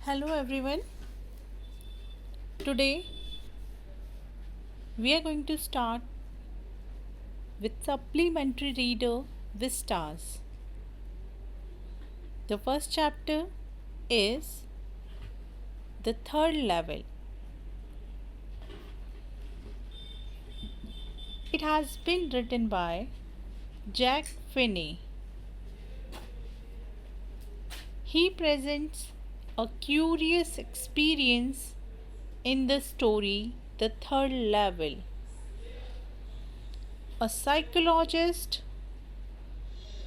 Hello everyone. Today we are going to start with supplementary reader Vistas. The first chapter is the third level. It has been written by Jack Finney. He presents a curious experience in the story The Third Level. A psychologist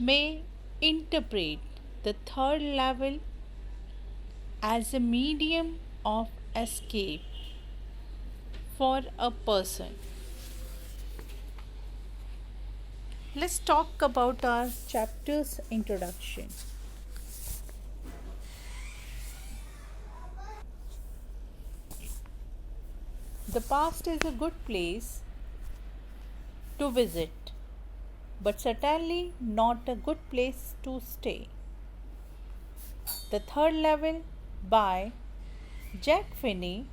may interpret the third level as a medium of escape for a person. Let's talk about our chapter's introduction. The past is a good place to visit, but certainly not a good place to stay. The Third Level by Jack Finney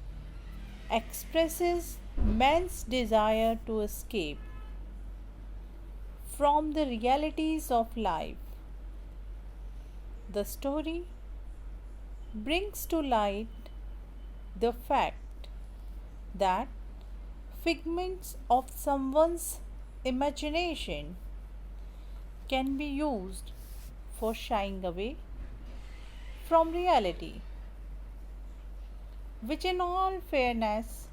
expresses man's desire to escape from the realities of life. The story brings to light the fact that figments of someone's imagination can be used for shying away from reality, which, in all fairness,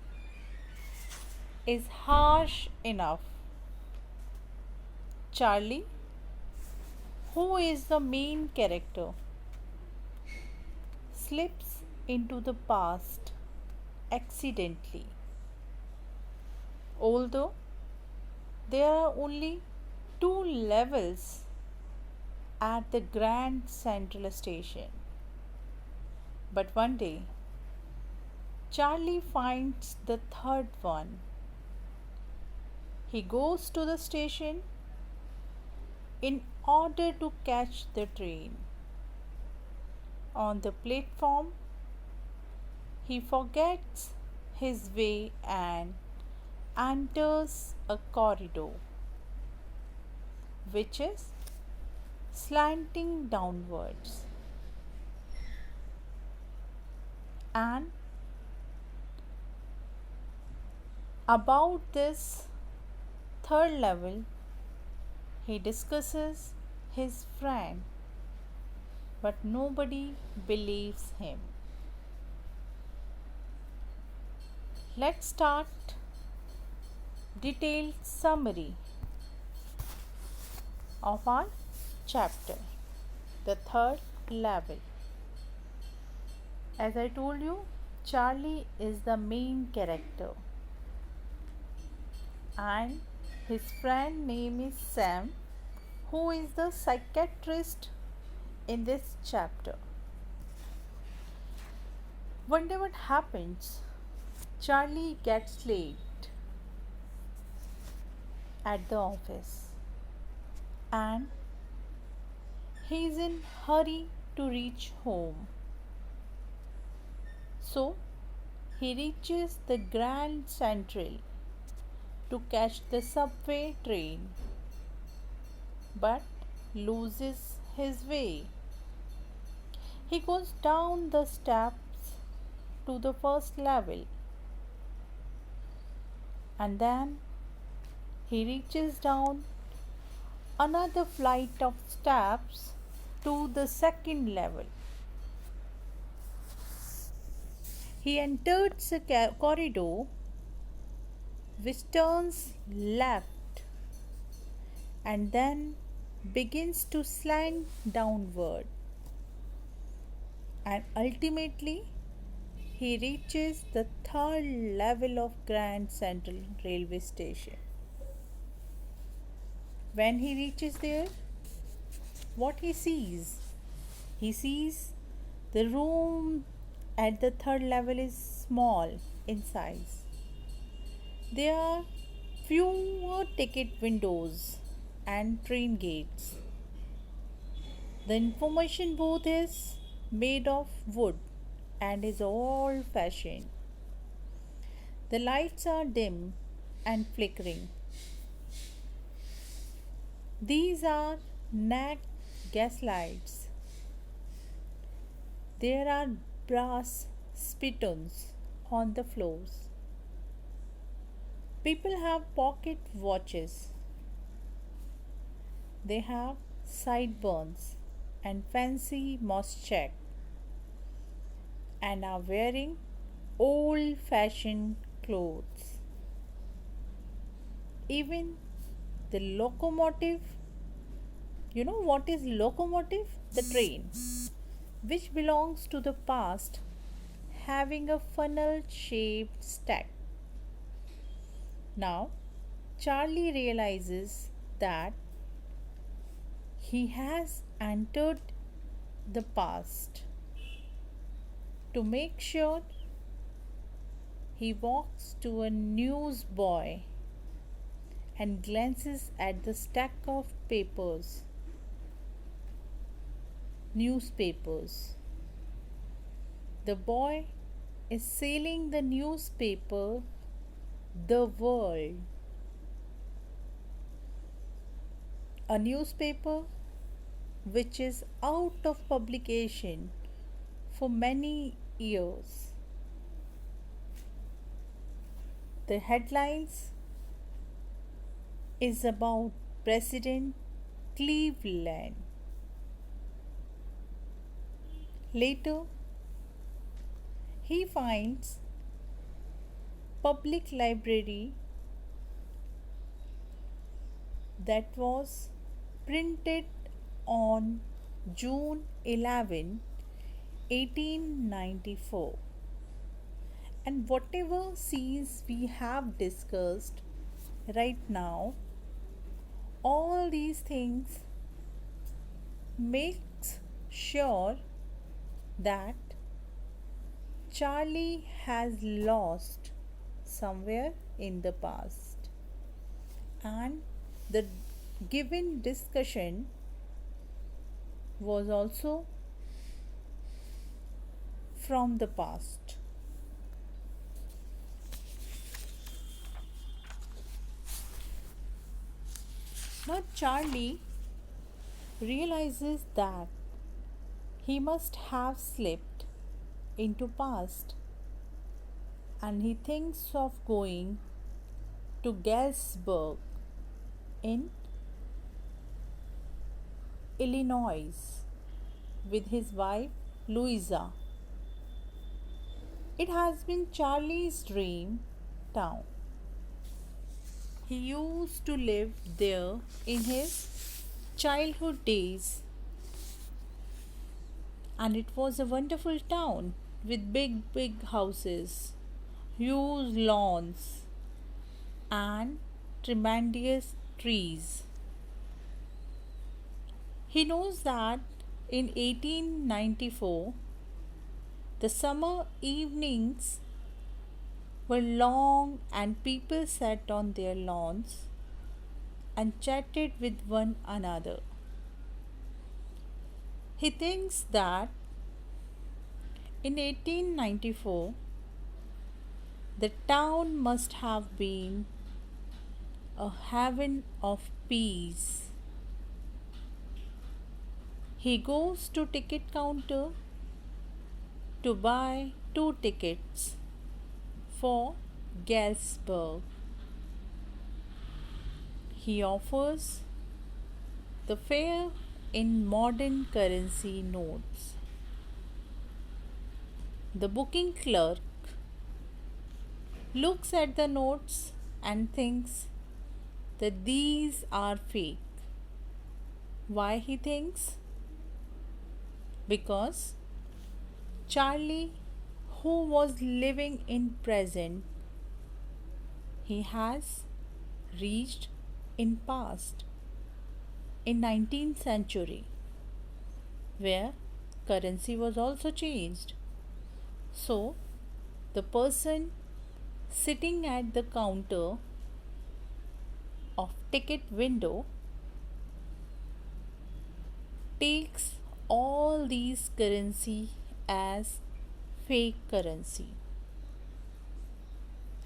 is harsh enough. Charley, who is the main character, slips into the past accidentally. Although there are only two levels at the Grand Central Station. But one day, Charley finds the third one. He goes to the station in order to catch the train. On the platform, he forgets his way and enters a corridor which is slanting downwards. And about this third level, he discusses his friend, but nobody believes him. Let's start detailed summary of our chapter, the third level. As I told you, Charley is the main character and his friend name is Sam, who is the psychiatrist in this chapter. One day what happens? Charley gets late at the office and he is in hurry to reach home. So he reaches the Grand Central to catch the subway train but loses his way. He goes down the steps to the first level and then he reaches down another flight of steps to the second level. He enters a corridor which turns left and then begins to slant downward, and ultimately he reaches the third level of Grand Central Railway Station. When he reaches there, what he sees? He sees the room at the third level is small in size. There are fewer ticket windows and train gates. The information booth is made of wood and is old fashioned. The lights are dim and flickering. These are NAC gas lights. There are brass spittoons on the floors. People have pocket watches. They have sideburns and fancy moss and are wearing old fashioned clothes. Even the locomotive, you know what is locomotive? The train, which belongs to the past, having a funnel shaped stack. Now, Charlie realizes that he has entered the past. To make sure, he walks to a newsboy and glances at the stack of newspapers. The boy is selling the newspaper The World, a newspaper which is out of publication for many years. The headlines is about President Cleveland. Later, he finds public library that was printed on June 11, 1894. And whatever scenes we have discussed right now, all these things makes sure that Charlie has lost somewhere in the past, and the given discussion was also from the past. Now Charlie realizes that he must have slipped into past, and he thinks of going to Galesburg in Illinois with his wife Louisa. It has been Charlie's dream town. He used to live there in his childhood days, and it was a wonderful town with big houses, huge lawns, and tremendous trees. He knows that in 1894 the summer evenings were long and people sat on their lawns and chatted with one another. He thinks that in 1894 the town must have been a haven of peace. He goes to ticket counter to buy 2 tickets for Galesburg. He offers the fare in modern currency notes. The booking clerk looks at the notes and thinks that these are fake. Why he thinks? Because Charlie, who was living in present, he has reached in past, in 19th century, where currency was also changed. So the person sitting at the counter of ticket window takes all these currency as fake currency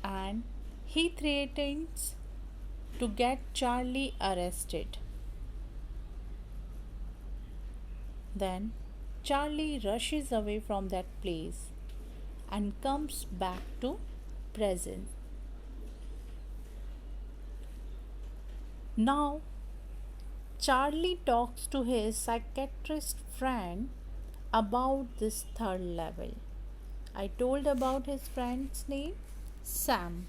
and he threatens to get Charley arrested. Then Charley rushes away from that place and comes back to present. Now Charley talks to his psychiatrist friend about this third level. I told about his friend's name, Sam.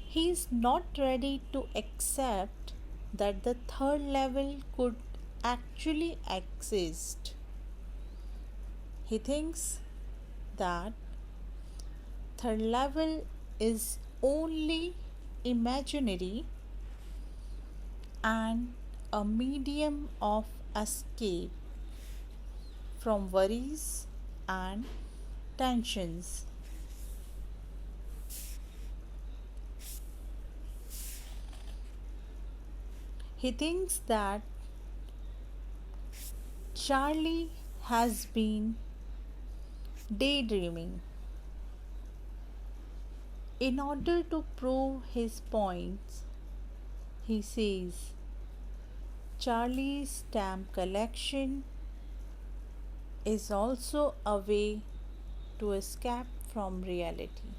He is not ready to accept that the third level could actually exist. He thinks that third level is only imaginary and a medium of escape from worries and tensions. He thinks that Charley has been daydreaming. In order to prove his points, he says Charley's stamp collection is also a way to escape from reality.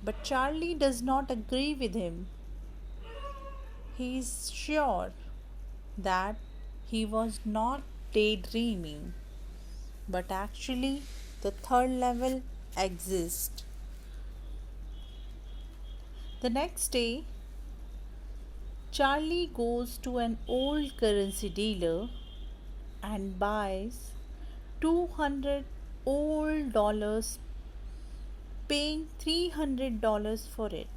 But Charley does not agree with him. He is sure that he was not daydreaming, but actually the third level exists. The next day, Charley goes to an old currency dealer and buys 200 old dollars, paying $300 for it.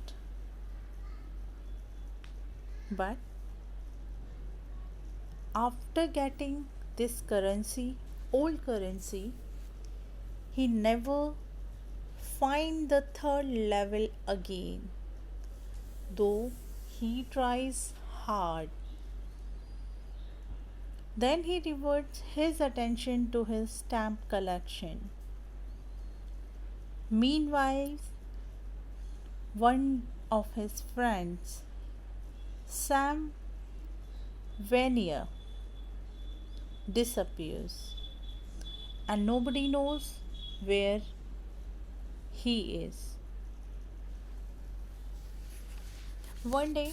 But after getting this currency, old currency, he never finds the third level again, though he tries hard. Then he diverts his attention to his stamp collection. Meanwhile, one of his friends, Sam Vanier, disappears and nobody knows where he is. One day,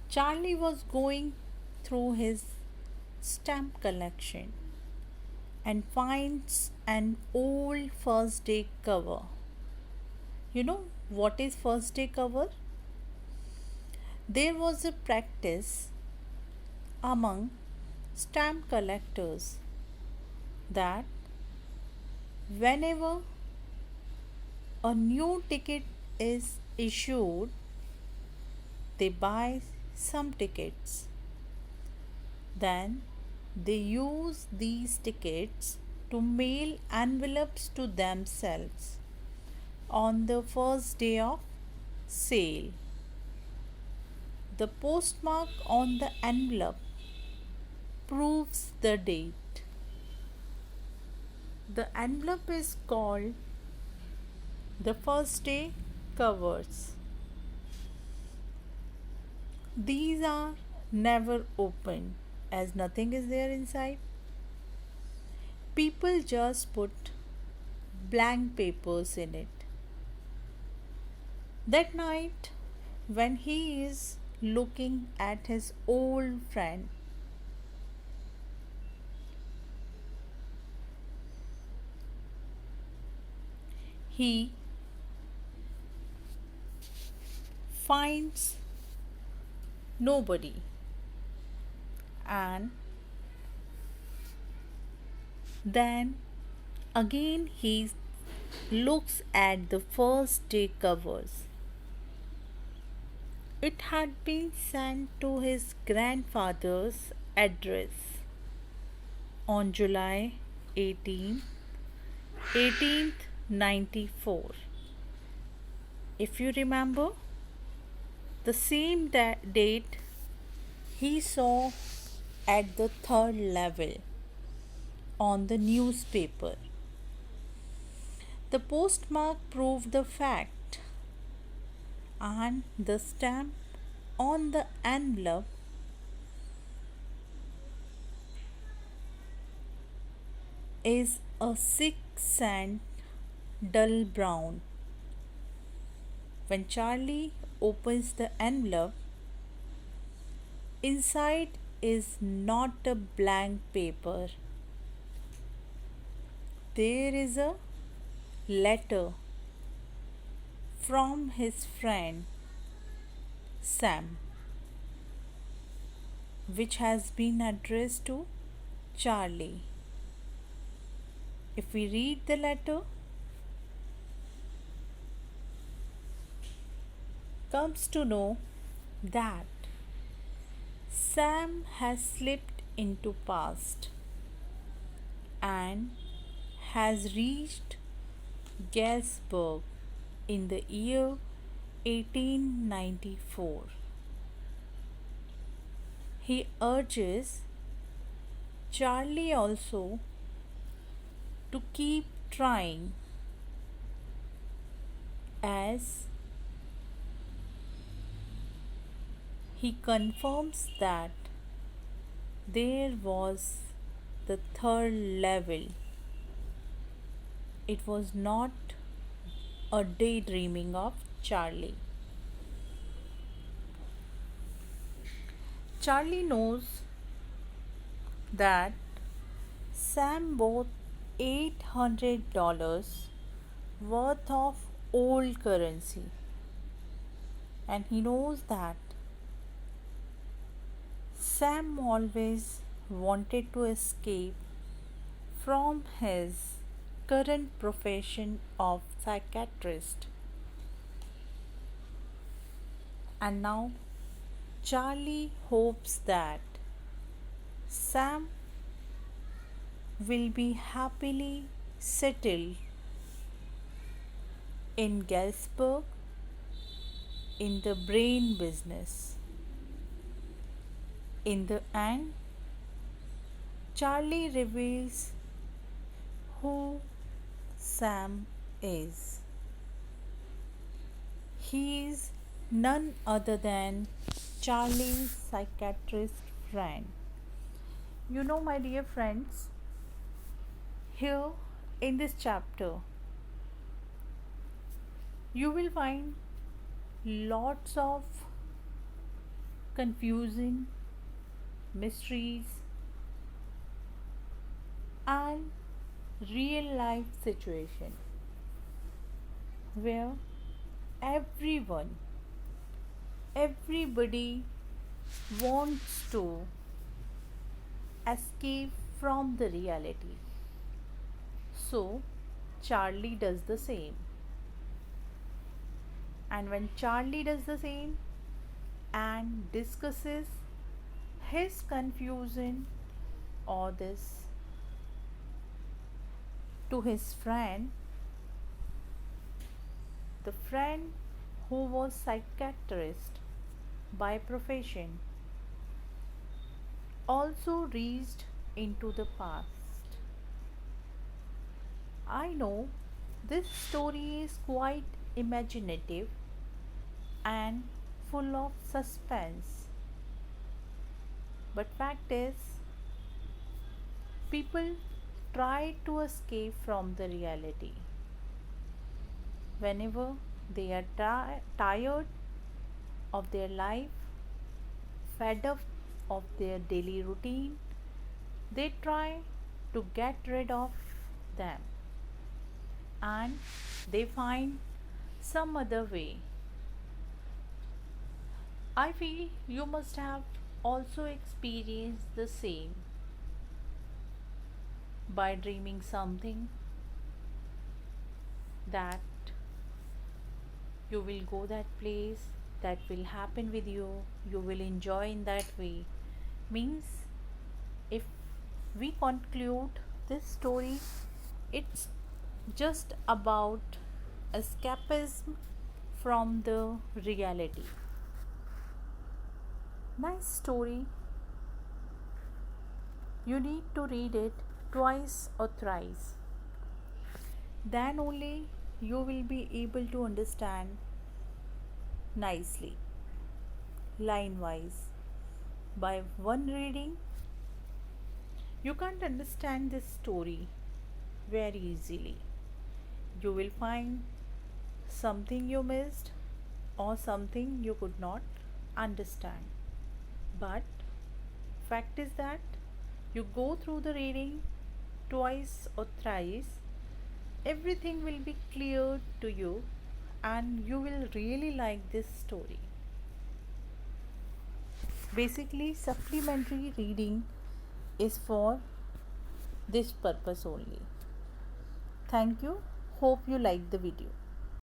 Charley was going through his stamp collection and finds an old first day cover. You know what is first day cover? There was a practice among stamp collectors that whenever a new ticket is issued, they buy some tickets. Then they use these tickets to mail envelopes to themselves on the first day of sale. The postmark on the envelope proves the date. The envelope is called the first day covers. These are never opened as nothing is there inside. People just put blank papers in it. That night, when he is looking at his old friend, he finds nobody, and then again he looks at the first day covers. It had been sent to his grandfather's address on July 18th, 1894. If you remember, the same date he saw at the third level on the newspaper. The postmark proved the fact, and the stamp on the envelope is a 6 cent dull brown. When Charlie opens the envelope, inside is not a blank paper. There is a letter from his friend Sam, which has been addressed to Charlie. If we read the letter, comes to know that Sam has slipped into past and has reached Galesburg in the year 1894. He urges Charlie also to keep trying, as he confirms that there was the third level. It was not a daydreaming of Charlie. Charlie knows that Sam bought $800 worth of old currency, and he knows that Sam always wanted to escape from his current profession of psychiatrist. And now Charlie hopes that Sam will be happily settled in Galesburg in the brain business. In the end, Charlie reveals who Sam is. He is none other than Charlie's psychiatrist friend. You know, my dear friends, here in this chapter, you will find lots of confusing mysteries and real life situation where everybody wants to escape from the reality. So Charlie does the same. And when Charlie does the same and discusses his confusion or this to his friend, the friend who was psychiatrist by profession also reached into the past. I know this story is quite imaginative and full of suspense, but fact is, people try to escape from the reality whenever they are tired of their life, fed up of their daily routine. They try to get rid of them and they find some other way. I feel you must have also experienced the same by dreaming something that you will go that place, that will happen with you, you will enjoy in that way. Means, if we conclude this story, it's just about escapism from the reality. Nice story. You need to read it twice or thrice. Then only you will be able to understand nicely, line wise. By one reading, you can't understand this story very easily. You will find something you missed or something you could not understand. But fact is that you go through the reading twice or thrice, everything will be clear to you and you will really like this story. Basically, supplementary reading is for this purpose only. Thank you. Hope you liked the video.